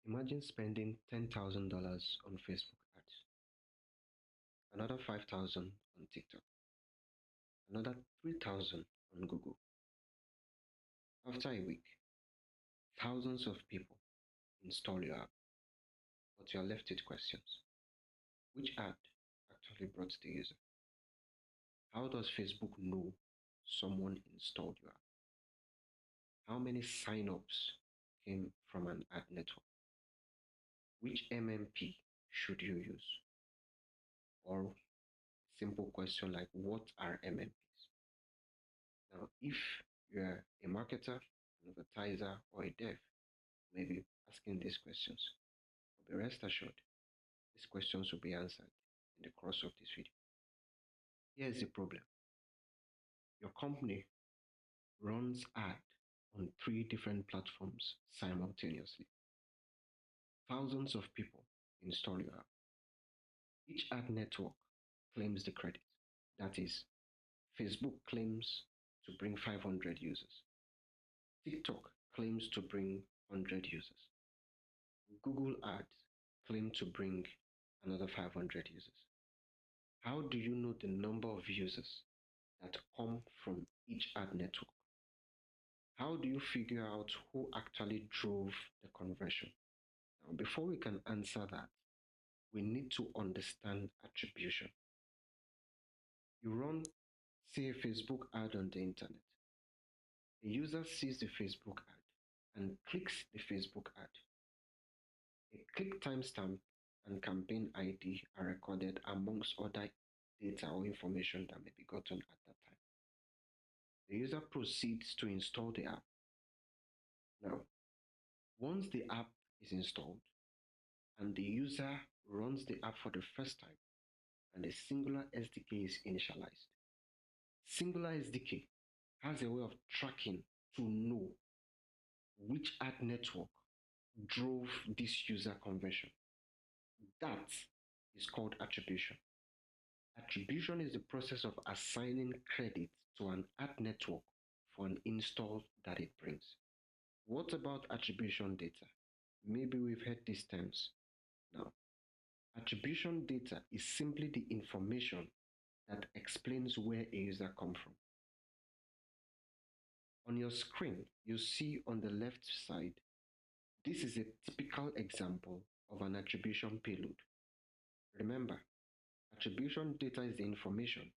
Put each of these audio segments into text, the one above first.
Imagine spending $10,000 on Facebook ads, another 5,000 on TikTok, another 3,000 on Google. After a week, thousands of people install your app, but you're left with questions. Which ad actually brought the user? How does Facebook know someone installed your app? How many signups came from an ad network? Which MMP should you use? Or simple question like what are MMPs? Now, if you're a marketer, an advertiser, or a dev, maybe asking these questions. But be rest assured, these questions will be answered in the course of this video. Here's the problem. Your company runs ad on 3 different platforms simultaneously. Thousands of people install your app. Each ad network claims the credit. That is, Facebook claims to bring 500 users. TikTok claims to bring 100 users. Google Ads claim to bring another 500 users. How do you know the number of users that come from each ad network? How do you figure out who actually drove the conversion? Now, before we can answer that, we need to understand attribution. You run, say, a Facebook ad on the internet. A user sees the Facebook ad and clicks the Facebook ad. A click timestamp and campaign ID are recorded amongst other data or information that may be gotten at that time. The user proceeds to install the app. Now, once the app is installed and the user runs the app for the first time and a singular SDK is initialized, singular SDK has a way of tracking to know which ad network drove this user conversion. That is called attribution. Attribution is the process of assigning credit to an ad network for an install that it brings. What about attribution data? Maybe we've heard these terms. Now, attribution data is simply the information that explains where a user comes from. On your screen, you see on the left side, this is a typical example of an attribution payload. Remember, attribution data is the information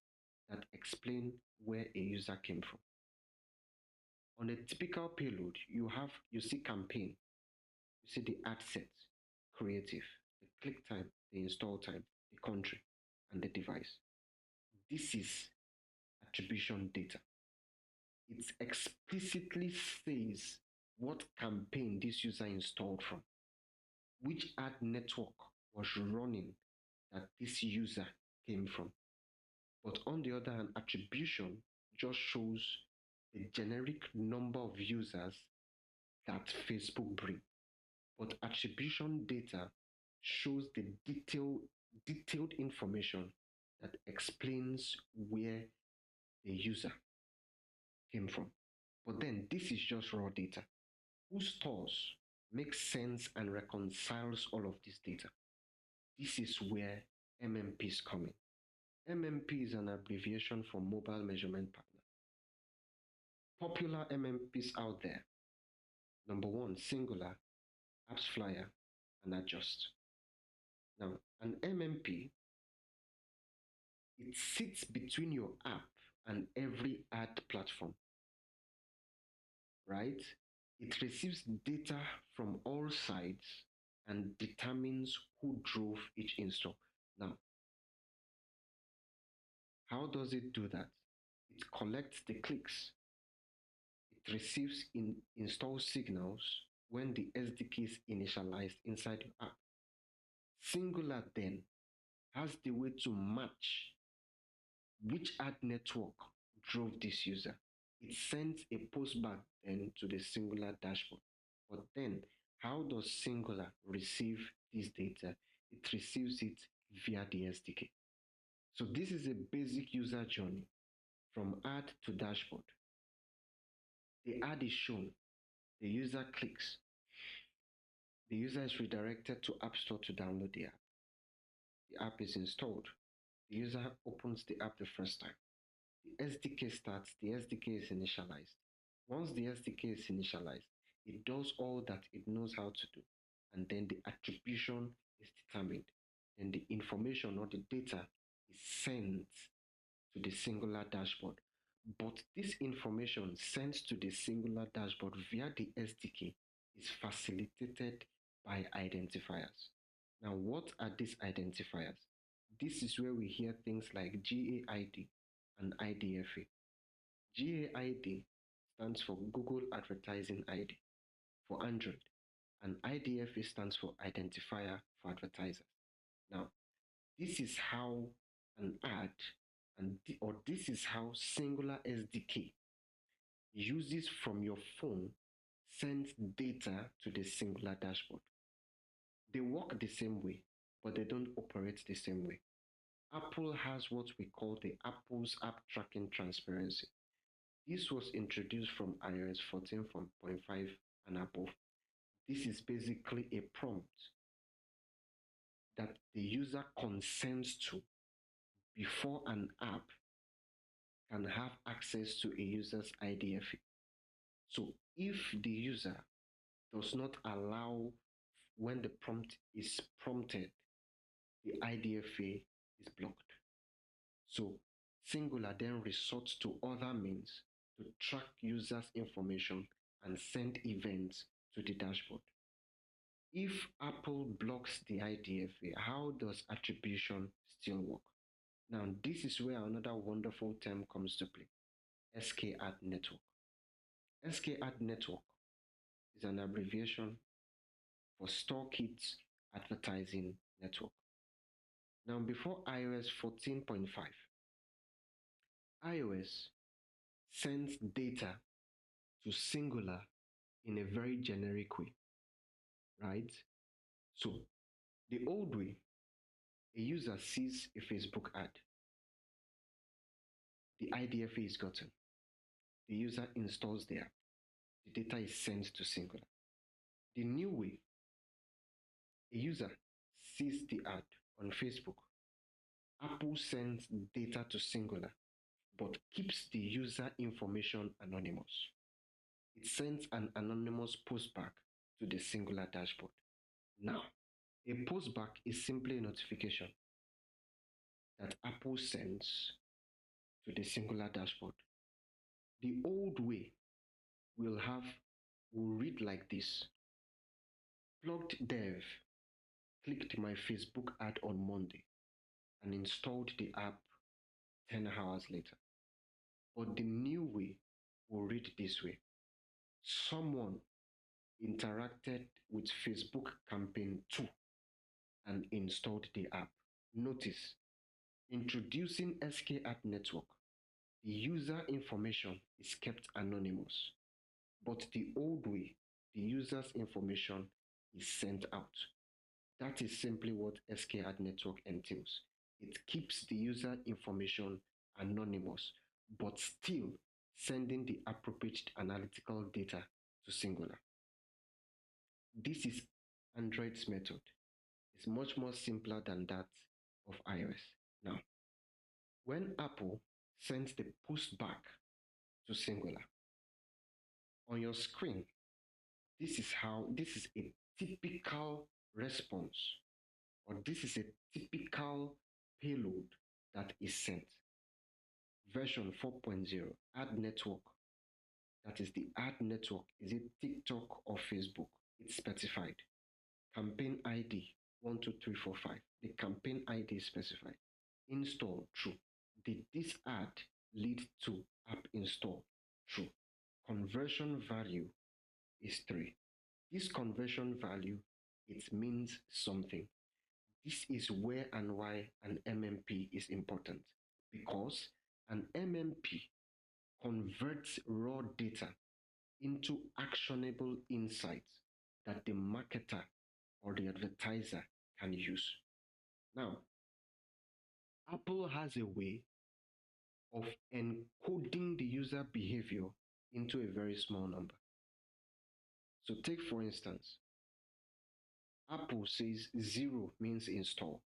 that explains where a user came from. On a typical payload, you see campaign, you see the ad set, creative, the click time, the install time, the country, and the device. This is attribution data. It explicitly says what campaign this user installed from, which ad network was running that this user came from. But on the other hand, attribution just shows the generic number of users that Facebook brings. But attribution data shows the detailed information that explains where the user came from. But then this is just raw data. Who stores, makes sense, and reconciles all of this data? This is where MMPs come in. MMP is an abbreviation for Mobile Measurement Partner. Popular MMPs out there: number 1, Singular, AppsFlyer, and Adjust. Now, an MMP, it sits between your app and every ad platform, right? It receives data from all sides and determines who drove each install. Now, how does it do that? It collects the clicks. It receives install signals when the SDK is initialized inside your app. Singular then has the way to match which ad network drove this user. It sends a postback then to the Singular dashboard. But then, how does Singular receive this data? It receives it via the SDK. So this is a basic user journey from ad to dashboard. The ad is shown, the user clicks. The user is redirected to App Store to download the app. The app is installed. The user opens the app the first time. The SDK starts, the SDK is initialized. Once the SDK is initialized, it does all that it knows how to do, and then the attribution is determined. Then the information or the data is sent to the singular dashboard. But this information sent to the singular dashboard via the SDK is facilitated by identifiers. Now, what are these identifiers? This is where we hear things like GAID and IDFA. GAID stands for Google Advertising ID for Android, and IDFA stands for Identifier for Advertisers. Now, this is how an ad or this is how Singular SDK uses from your phone sends data to the Singular dashboard. They work the same way, but they don't operate the same way. Apple has what we call the Apple's App Tracking Transparency. This was introduced from iOS 14.5 and above. This is basically a prompt that the user consents to before an app can have access to a user's IDFA. So if the user does not allow when the prompt is prompted, the IDFA is blocked. So Singular then resorts to other means to track users' information and send events to the dashboard. If Apple blocks the IDFA, how does attribution still work? Now, this is where another wonderful term comes to play: SKAdNetwork. SKAdNetwork is an abbreviation for Store Kits Advertising Network. Now, before iOS 14.5, iOS sends data to Singular in a very generic way, right? So, the old way, a user sees a Facebook ad, the IDFA is gotten, the user installs the app, the data is sent to Singular. The new way, a user sees the ad on Facebook, Apple sends data to Singular, but keeps the user information anonymous. It sends an anonymous postback to the Singular dashboard. Now, a postback is simply a notification that Apple sends to the Singular dashboard. The old way will read like this: plugged dev clicked my Facebook ad on Monday and installed the app 10 hours later. But the new way will read this way: someone interacted with Facebook campaign 2 and installed the app. Notice, introducing SKAdNetwork, the user information is kept anonymous, but the old way, the user's information is sent out. That is simply what SKAdNetwork entails. It keeps the user information anonymous, but still sending the appropriate analytical data to Singular. This is Android's method. It's much more simpler than that of iOS. Now, when Apple sends the post back to Singular, on your screen, this is a typical response, or this is a typical payload that is sent. Version 4.0, ad network. That is the ad network. Is it TikTok or Facebook? It's specified. Campaign ID 12345. The campaign ID is specified. Install, true. Did this ad lead to app install? True. Conversion value is 3. This conversion value, it means something. This is where and why an MMP is important, because an MMP converts raw data into actionable insights that the marketer or the advertiser can use. Now, Apple has a way of encoding the user behavior into a very small number. So take, for instance, Apple says 0 means install,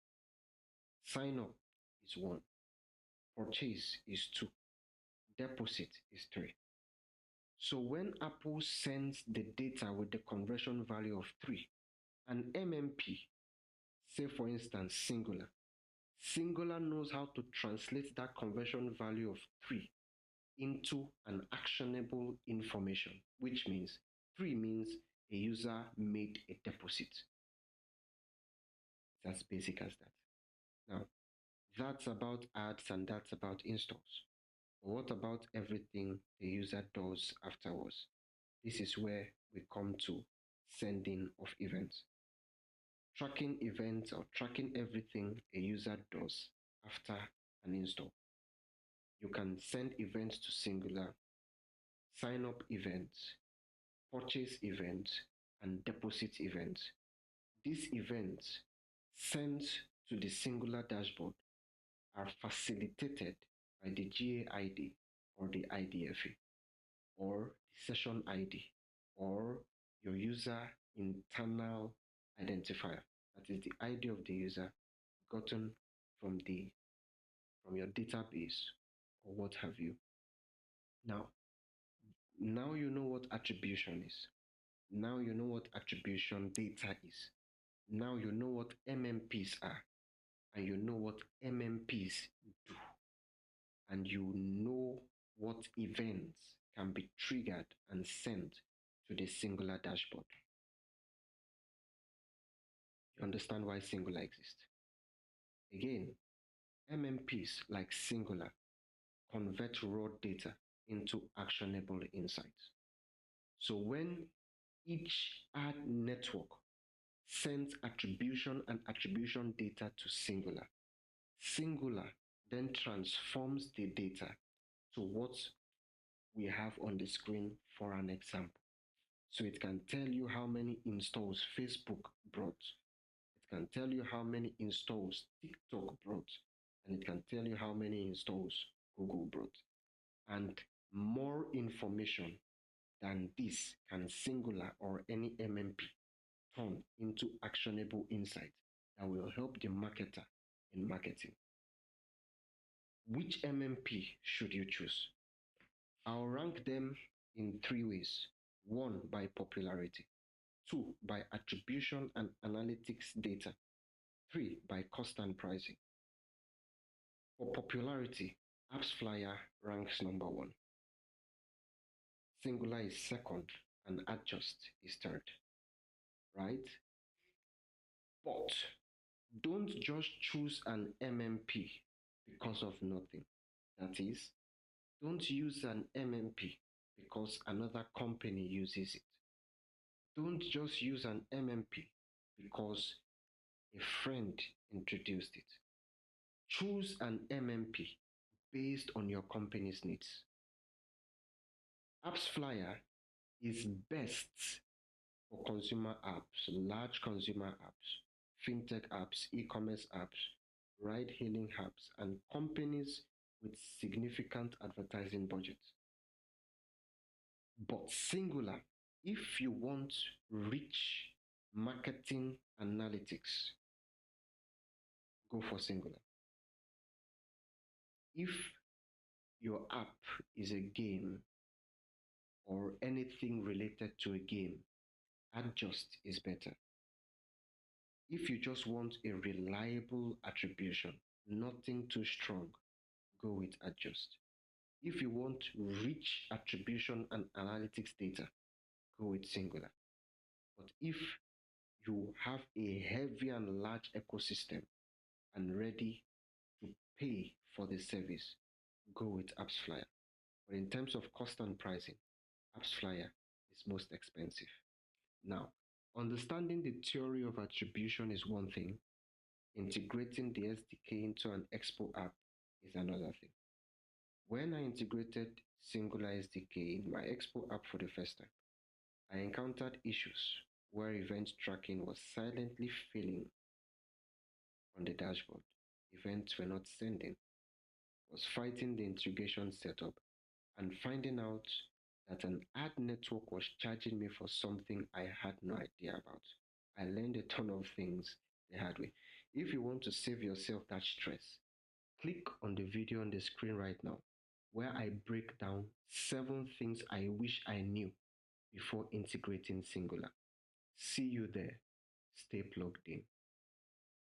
sign up is 1, purchase is 2, deposit is 3. So when Apple sends the data with the conversion value of 3, an MMP, say for instance Singular knows how to translate that conversion value of 3 into an actionable information, which means 3 means a user made a deposit. It's as basic as that. Now, that's about ads and that's about installs. But what about everything the user does afterwards? This is where we come to sending of events. Tracking events or tracking everything a user does after an install. You can send events to Singular, sign up events, purchase events, and deposit events. These events sent to the Singular dashboard are facilitated by the GA ID or the IDFA or the session ID or your user internal identifier. That is the ID of the user gotten from your database or what have you. Now you know what attribution is. Now you know what attribution data is. Now you know what MMPs are, and you know what MMPs do, and you know what events can be triggered and sent to the Singular dashboard. You understand why Singular exists. Again, MMPs like Singular convert raw data into actionable insights. So when each ad network sends attribution and attribution data to Singular, Singular then transforms the data to what we have on the screen for an example. So it can tell you how many installs Facebook brought. It can tell you how many installs TikTok brought. And it can tell you how many installs Google brought. And more information than this can Singular or any MMP turn into actionable insight that will help the marketer in marketing. Which MMP should you choose? I'll rank them in 3 ways. 1, by popularity. 2, by attribution and analytics data. 3, by cost and pricing. For popularity, AppsFlyer ranks number 1. Singular is second and Adjust is third. Right? But don't just choose an MMP because of nothing. That is, don't use an MMP because another company uses it. Don't just use an MMP because a friend introduced it. Choose an MMP based on your company's needs. AppsFlyer is best for consumer apps, large consumer apps, fintech apps, e-commerce apps, ride-hailing apps, and companies with significant advertising budgets. But Singular, if you want rich marketing analytics, go for Singular. If your app is a game or anything related to a game, Adjust is better. If you just want a reliable attribution, nothing too strong, go with Adjust. If you want rich attribution and analytics data, go with Singular. But if you have a heavy and large ecosystem and ready to pay for the service, go with AppsFlyer. But in terms of cost and pricing, AppsFlyer is most expensive. Now, understanding the theory of attribution is one thing. Integrating the SDK into an Expo app is another thing. When I integrated Singular SDK in my Expo app for the first time, I encountered issues where event tracking was silently failing on the dashboard. Events were not sending. I was fighting the integration setup and finding out that an ad network was charging me for something I had no idea about. I learned a ton of things the hard way. If you want to save yourself that stress, click on the video on the screen right now where I break down 7 things I wish I knew before integrating Singular. See you there. Stay plugged in.